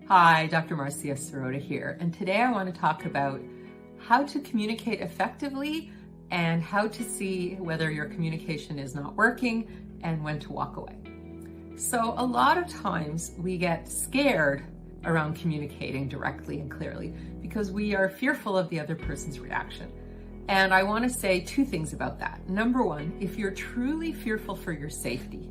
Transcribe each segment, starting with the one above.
Hi, Dr. Marcia Sirota here, and today I want to talk about how to communicate effectively and how to see whether your communication is not working and when to walk away. So a lot of times we get scared around communicating directly and clearly because we are fearful of the other person's reaction. And I want to say two things about that. Number one, if you're truly fearful for your safety,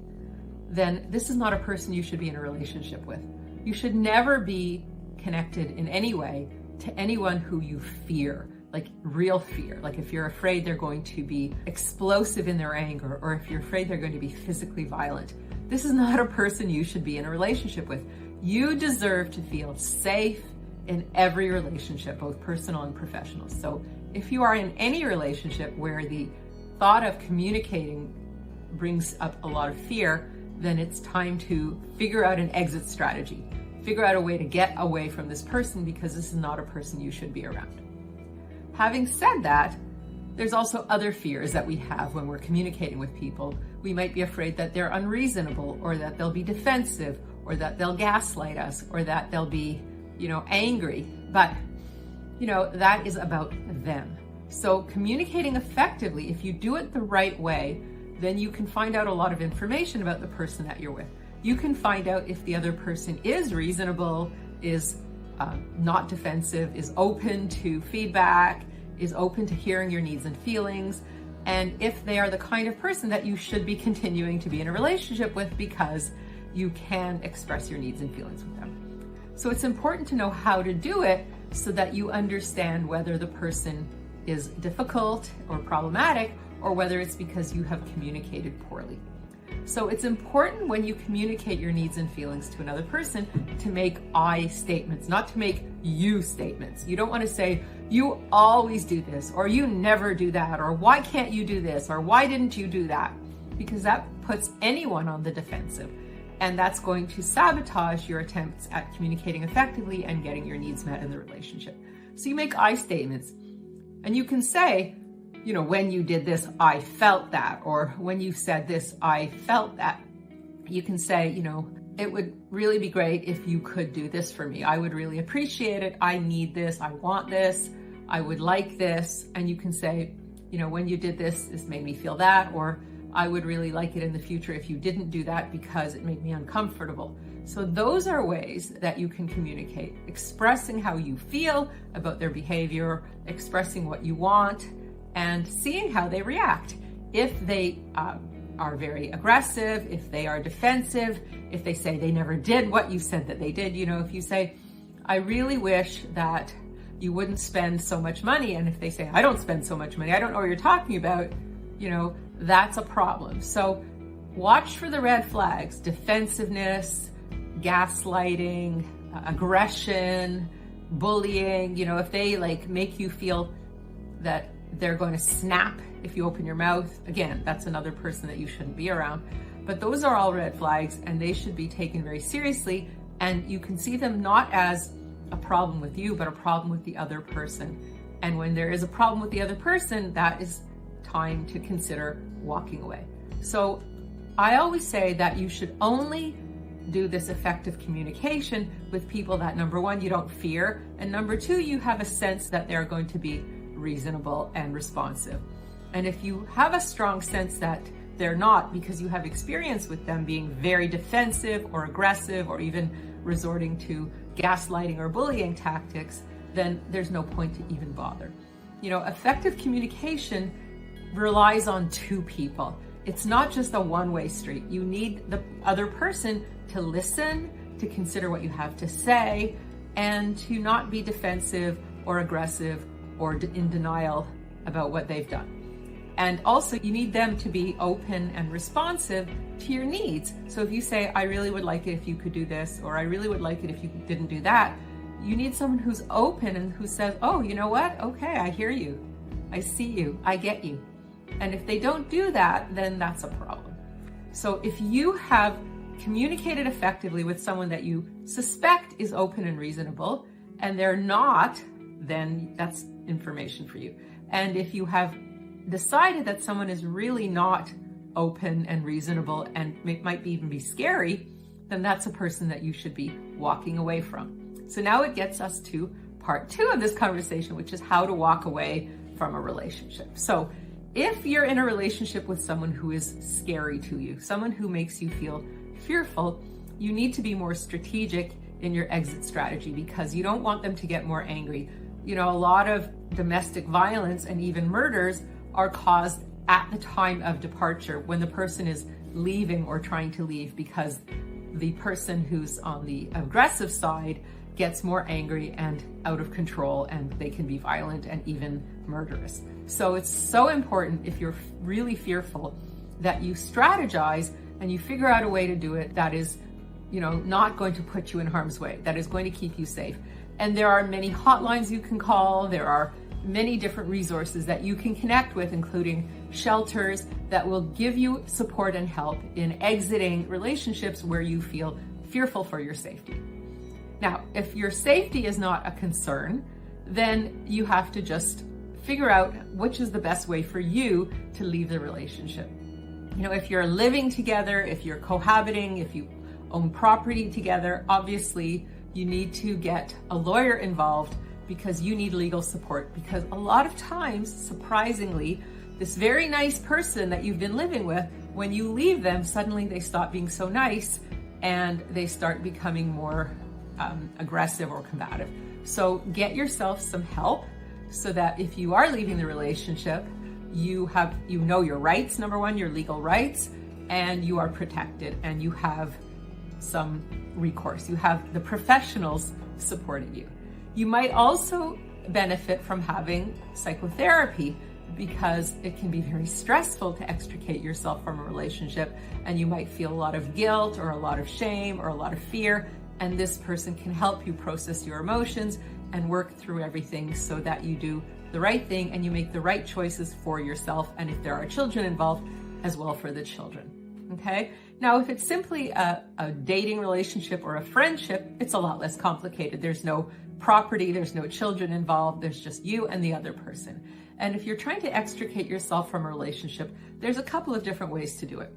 then this is not a person you should be in a relationship with. You should never be connected in any way to anyone who you fear, like real fear. Like if you're afraid they're going to be explosive in their anger, or if you're afraid they're going to be physically violent. This is not a person you should be in a relationship with. You deserve to feel safe in every relationship, both personal and professional. So if you are in any relationship where the thought of communicating brings up a lot of fear, then it's time to figure out an exit strategy. Figure out a way to get away from this person because this is not a person you should be around. Having said that, there's also other fears that we have when we're communicating with people. We might be afraid that they're unreasonable, or that they'll be defensive, or that they'll gaslight us, or that they'll be, angry. But, that is about them. So communicating effectively, if you do it the right way, then you can find out a lot of information about the person that you're with. You can find out if the other person is reasonable, is not defensive, is open to feedback, is open to hearing your needs and feelings, and if they are the kind of person that you should be continuing to be in a relationship with because you can express your needs and feelings with them. So it's important to know how to do it so that you understand whether the person is difficult or problematic, or whether it's because you have communicated poorly. So it's important when you communicate your needs and feelings to another person to make I statements, not to make you statements. You don't want to say, you always do this, or you never do that, or why can't you do this, or why didn't you do that? Because that puts anyone on the defensive, and that's going to sabotage your attempts at communicating effectively and getting your needs met in the relationship. So you make I statements, and you can say, when you did this, I felt that, or when you said this, I felt that. You can say, it would really be great if you could do this for me. I would really appreciate it. I need this. I want this. I would like this. And you can say, when you did this, this made me feel that, or I would really like it in the future if you didn't do that because it made me uncomfortable. So those are ways that you can communicate, expressing how you feel about their behavior, expressing what you want, and seeing how they react. If they are very aggressive, if they are defensive, if they say they never did what you said that they did, if you say, I really wish that you wouldn't spend so much money, and if they say, I don't spend so much money, I don't know what you're talking about, that's a problem. So watch for the red flags: defensiveness, gaslighting, aggression, bullying. If they make you feel that they're going to snap if you open your mouth, again, that's another person that you shouldn't be around. But those are all red flags, and they should be taken very seriously. And you can see them not as a problem with you, but a problem with the other person. And when there is a problem with the other person, that is time to consider walking away. So I always say that you should only do this effective communication with people that, number one, you don't fear, and number two, you have a sense that they're going to be reasonable and responsive. And if you have a strong sense that they're not, because you have experience with them being very defensive or aggressive, or even resorting to gaslighting or bullying tactics, then there's no point to even bother. Effective communication relies on two people. It's not just a one-way street. You need the other person to listen, to consider what you have to say, and to not be defensive or aggressive or in denial about what they've done. And also, you need them to be open and responsive to your needs. So if you say, I really would like it if you could do this, or I really would like it if you didn't do that, you need someone who's open and who says, oh, you know what? Okay, I hear you. I see you. I get you. And if they don't do that, then that's a problem. So if you have communicated effectively with someone that you suspect is open and reasonable, and they're not, then that's information for you. And if you have decided that someone is really not open and reasonable and might even be scary, then that's a person that you should be walking away from. So now it gets us to part 2 of this conversation, which is how to walk away from a relationship. So if you're in a relationship with someone who is scary to you, someone who makes you feel fearful, you need to be more strategic in your exit strategy because you don't want them to get more angry. You know, a lot of domestic violence and even murders are caused at the time of departure when the person is leaving or trying to leave because the person who's on the aggressive side gets more angry and out of control, and they can be violent and even murderous. So it's so important, if you're really fearful, that you strategize and you figure out a way to do it that is, you know, not going to put you in harm's way, that is going to keep you safe. And there are many hotlines you can call. There are many different resources that you can connect with, including shelters that will give you support and help in exiting relationships where you feel fearful for your safety. Now, if your safety is not a concern, then you have to just figure out which is the best way for you to leave the relationship. You know, if you're living together, if you're cohabiting, if you own property together, obviously you need to get a lawyer involved because you need legal support. Because a lot of times, surprisingly, this very nice person that you've been living with, when you leave them, suddenly they stop being so nice and they start becoming more aggressive or combative. So get yourself some help so that if you are leaving the relationship, you know your rights, number one, your legal rights, and you are protected and you have some recourse. You have the professionals supporting you. You might also benefit from having psychotherapy because it can be very stressful to extricate yourself from a relationship, and you might feel a lot of guilt or a lot of shame or a lot of fear, and this person can help you process your emotions and work through everything so that you do the right thing and you make the right choices for yourself, and if there are children involved, as well for the children. Okay? Now, if it's simply a dating relationship or a friendship, it's a lot less complicated. There's no property, there's no children involved, there's just you and the other person. And if you're trying to extricate yourself from a relationship, there's a couple of different ways to do it.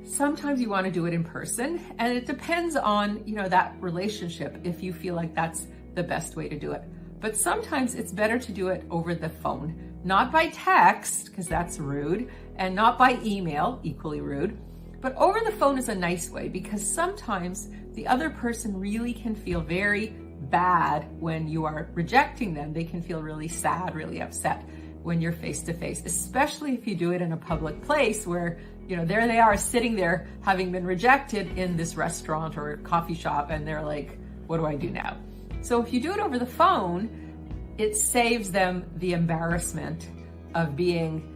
Sometimes you want to do it in person, and it depends on, you know, that relationship, if you feel like that's the best way to do it. But sometimes it's better to do it over the phone, not by text, because that's rude, and not by email, equally rude. But over the phone is a nice way because sometimes the other person really can feel very bad when you are rejecting them. They can feel really sad, really upset when you're face to face, especially if you do it in a public place where, you know, there they are sitting there having been rejected in this restaurant or coffee shop, and they're like, what do I do now? So if you do it over the phone, it saves them the embarrassment of being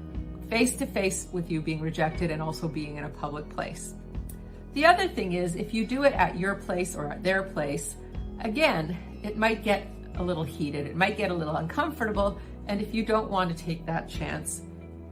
face to face with you being rejected and also being in a public place. The other thing is, if you do it at your place or at their place, again, it might get a little heated, it might get a little uncomfortable, and if you don't want to take that chance,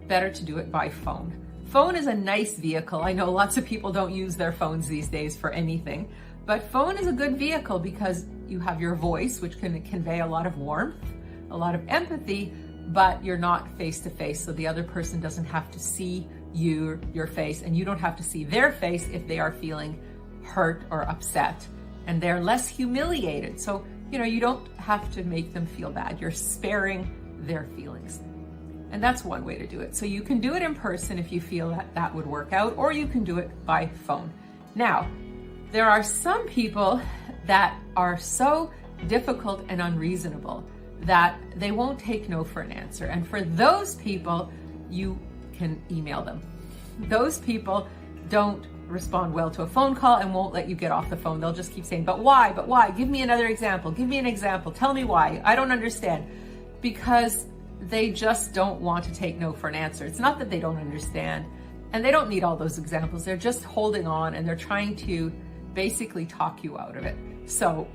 better to do it by phone. Phone is a nice vehicle. I know lots of people don't use their phones these days for anything, but phone is a good vehicle because you have your voice, which can convey a lot of warmth, a lot of empathy, but you're not face to face, so the other person doesn't have to see your face, and you don't have to see their face if they are feeling hurt or upset, and they're less humiliated. So, you know, you don't have to make them feel bad. You're sparing their feelings. And that's one way to do it. So you can do it in person if you feel that that would work out, or you can do it by phone. Now, there are some people that are so difficult and unreasonable that they won't take no for an answer. And for those people, you can email them. Those people don't respond well to a phone call and won't let you get off the phone. They'll just keep saying, but why? But why? Give me another example. Give me an example. Tell me why. I don't understand. Because they just don't want to take no for an answer. It's not that they don't understand, and they don't need all those examples. They're just holding on, and they're trying to basically talk you out of it. So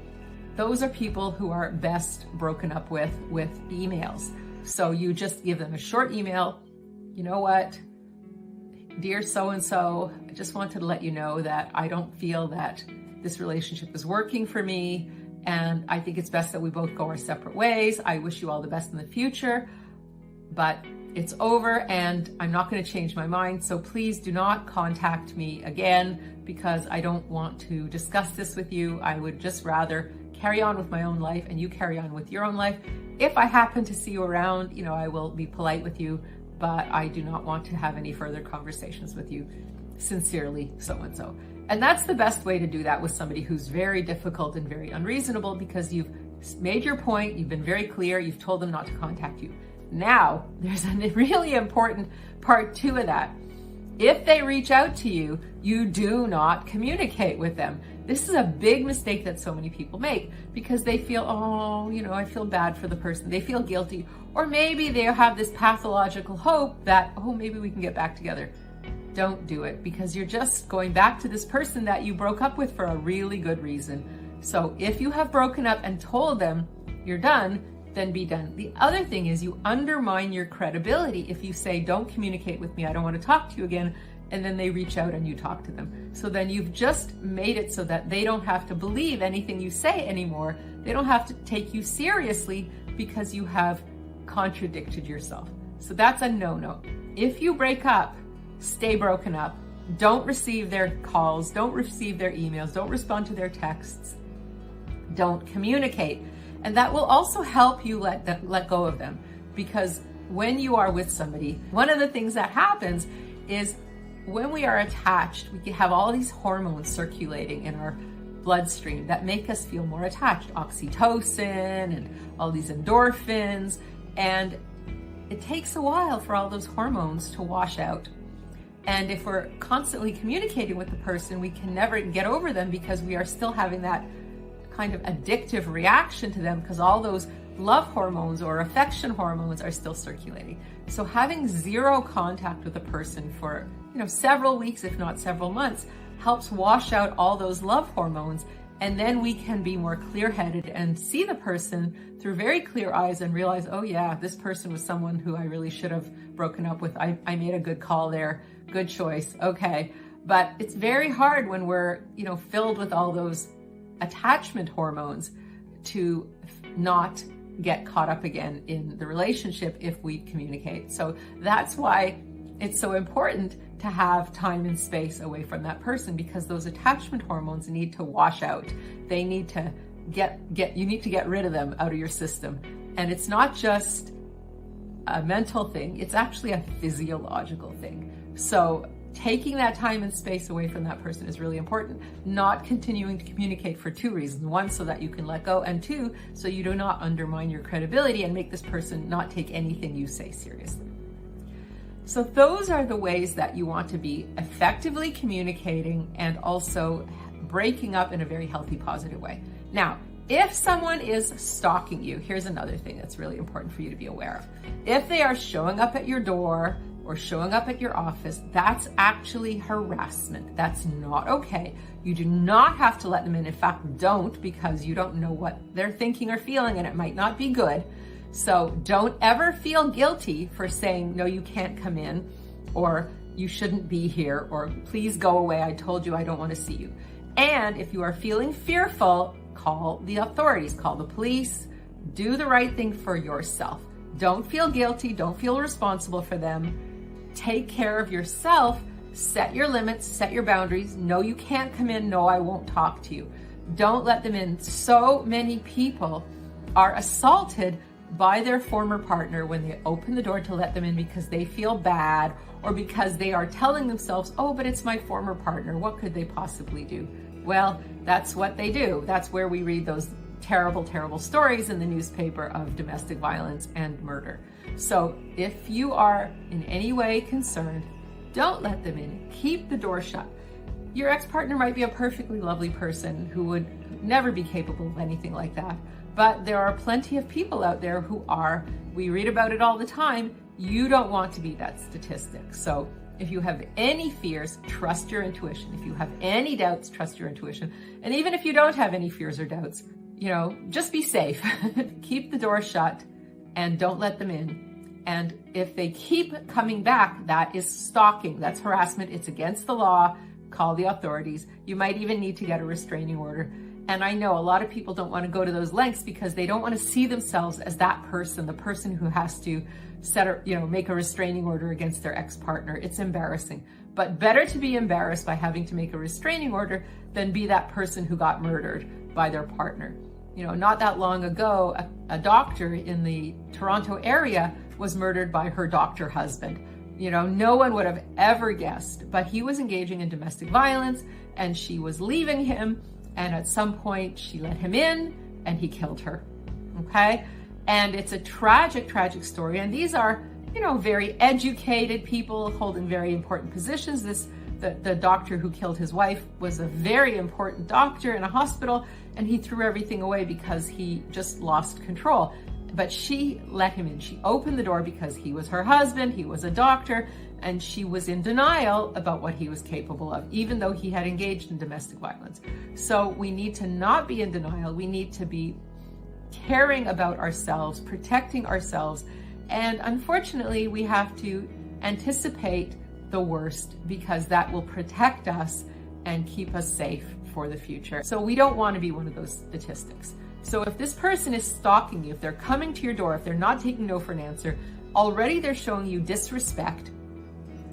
those are people who are best broken up with emails. So you just give them a short email. You know what? Dear so-and-so, I just wanted to let you know that I don't feel that this relationship is working for me, and I think it's best that we both go our separate ways. I wish you all the best in the future, but it's over and I'm not going to change my mind. So please do not contact me again because I don't want to discuss this with you. I would just rather carry on with my own life and you carry on with your own life. If I happen to see you around, I will be polite with you, but I do not want to have any further conversations with you. Sincerely, so-and-so. And that's the best way to do that with somebody who's very difficult and very unreasonable, because you've made your point, you've been very clear, you've told them not to contact you. Now, there's a really important part 2 of that. If they reach out to you, you do not communicate with them. This is a big mistake that so many people make, because they feel, I feel bad for the person. They feel guilty. Or maybe they have this pathological hope that, maybe we can get back together. Don't do it, because you're just going back to this person that you broke up with for a really good reason. So if you have broken up and told them you're done, then be done. The other thing is you undermine your credibility if you say, don't communicate with me, I don't want to talk to you again, and then they reach out and you talk to them. So then you've just made it so that they don't have to believe anything you say anymore. They don't have to take you seriously because you have contradicted yourself. So that's a no-no. If you break up, stay broken up. Don't receive their calls, don't receive their emails, don't respond to their texts. Don't communicate. And that will also help you let go of them, because when you are with somebody, one of the things that happens is when we are attached, we can have all these hormones circulating in our bloodstream that make us feel more attached, oxytocin and all these endorphins, and it takes a while for all those hormones to wash out. And if we're constantly communicating with the person, we can never get over them, because we are still having that kind of addictive reaction to them, because all those love hormones or affection hormones are still circulating. So having zero contact with a person for several weeks, if not several months, helps wash out all those love hormones, and then we can be more clear-headed and see the person through very clear eyes and realize, oh yeah, this person was someone who I really should have broken up with. I made a good call there, good choice, okay. But it's very hard when we're filled with all those attachment hormones to not get caught up again in the relationship if we communicate. So that's why it's so important to have time and space away from that person, because those attachment hormones need to wash out. They need to you need to get rid of them out of your system. And it's not just a mental thing, it's actually a physiological thing. So taking that time and space away from that person is really important. Not continuing to communicate for 2 reasons. 1, so that you can let go, and 2, so you do not undermine your credibility and make this person not take anything you say seriously. So those are the ways that you want to be effectively communicating and also breaking up in a very healthy, positive way. Now, if someone is stalking you, here's another thing that's really important for you to be aware of. If they are showing up at your door or showing up at your office, that's actually harassment. That's not okay. You do not have to let them in. In fact, don't, because you don't know what they're thinking or feeling, and it might not be good. So don't ever feel guilty for saying, no, you can't come in, or you shouldn't be here, or please go away, I told you I don't want to see you. And if you are feeling fearful, call the authorities, call the police, do the right thing for yourself. Don't feel guilty, don't feel responsible for them. Take care of yourself, set your limits, set your boundaries. No, you can't come in, no, I won't talk to you. Don't let them in. So many people are assaulted by their former partner when they open the door to let them in because they feel bad, or because they are telling themselves, oh, but it's my former partner, what could they possibly do? Well, that's what they do. That's where we read those terrible, terrible stories in the newspaper of domestic violence and murder. So if you are in any way concerned, don't let them in. Keep the door shut. Your ex-partner might be a perfectly lovely person who would never be capable of anything like that. But there are plenty of people out there who are. We read about it all the time. You don't want to be that statistic. So if you have any fears, trust your intuition. If you have any doubts, trust your intuition. And even if you don't have any fears or doubts, just be safe. Keep the door shut and don't let them in. And if they keep coming back, that is stalking. That's harassment. It's against the law. Call the authorities. You might even need to get a restraining order. And I know a lot of people don't want to go to those lengths because they don't want to see themselves as that person, the person who has to make a restraining order against their ex-partner. It's embarrassing. But better to be embarrassed by having to make a restraining order than be that person who got murdered by their partner. Not that long ago, a doctor in the Toronto area was murdered by her doctor husband. No one would have ever guessed, but he was engaging in domestic violence and she was leaving him. And at some point she let him in and he killed her. Okay. And it's a tragic, tragic story. And these are, very educated people holding very important positions. The doctor who killed his wife was a very important doctor in a hospital, and he threw everything away because he just lost control. But she let him in. She opened the door because he was her husband, he was a doctor, and she was in denial about what he was capable of, even though he had engaged in domestic violence. So we need to not be in denial. We need to be caring about ourselves, protecting ourselves. And unfortunately, we have to anticipate the worst, because that will protect us and keep us safe for the future. So we don't want to be one of those statistics. So if this person is stalking you, if they're coming to your door, if they're not taking no for an answer, already they're showing you disrespect.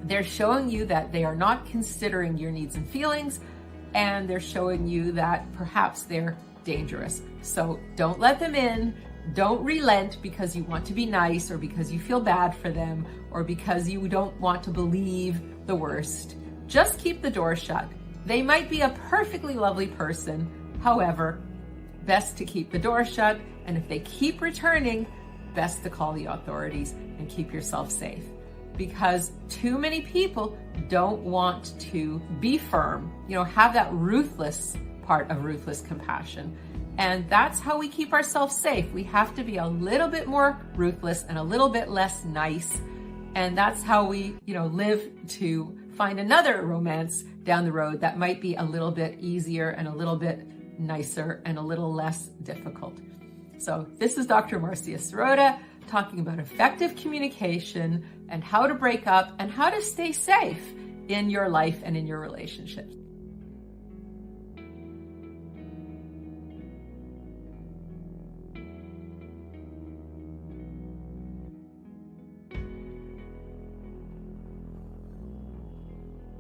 They're showing you that they are not considering your needs and feelings, and they're showing you that perhaps they're dangerous. So don't let them in. Don't relent because you want to be nice, or because you feel bad for them, or because you don't want to believe the worst. Just keep the door shut. They might be a perfectly lovely person. However, best to keep the door shut. And if they keep returning, best to call the authorities and keep yourself safe. Because too many people don't want to be firm, have that ruthless part of ruthless compassion. And that's how we keep ourselves safe. We have to be a little bit more ruthless and a little bit less nice. And that's how we, live to find another romance down the road that might be a little bit easier and a little bit nicer and a little less difficult. So this is Dr. Marcia Sirota talking about effective communication and how to break up and how to stay safe in your life and in your relationships.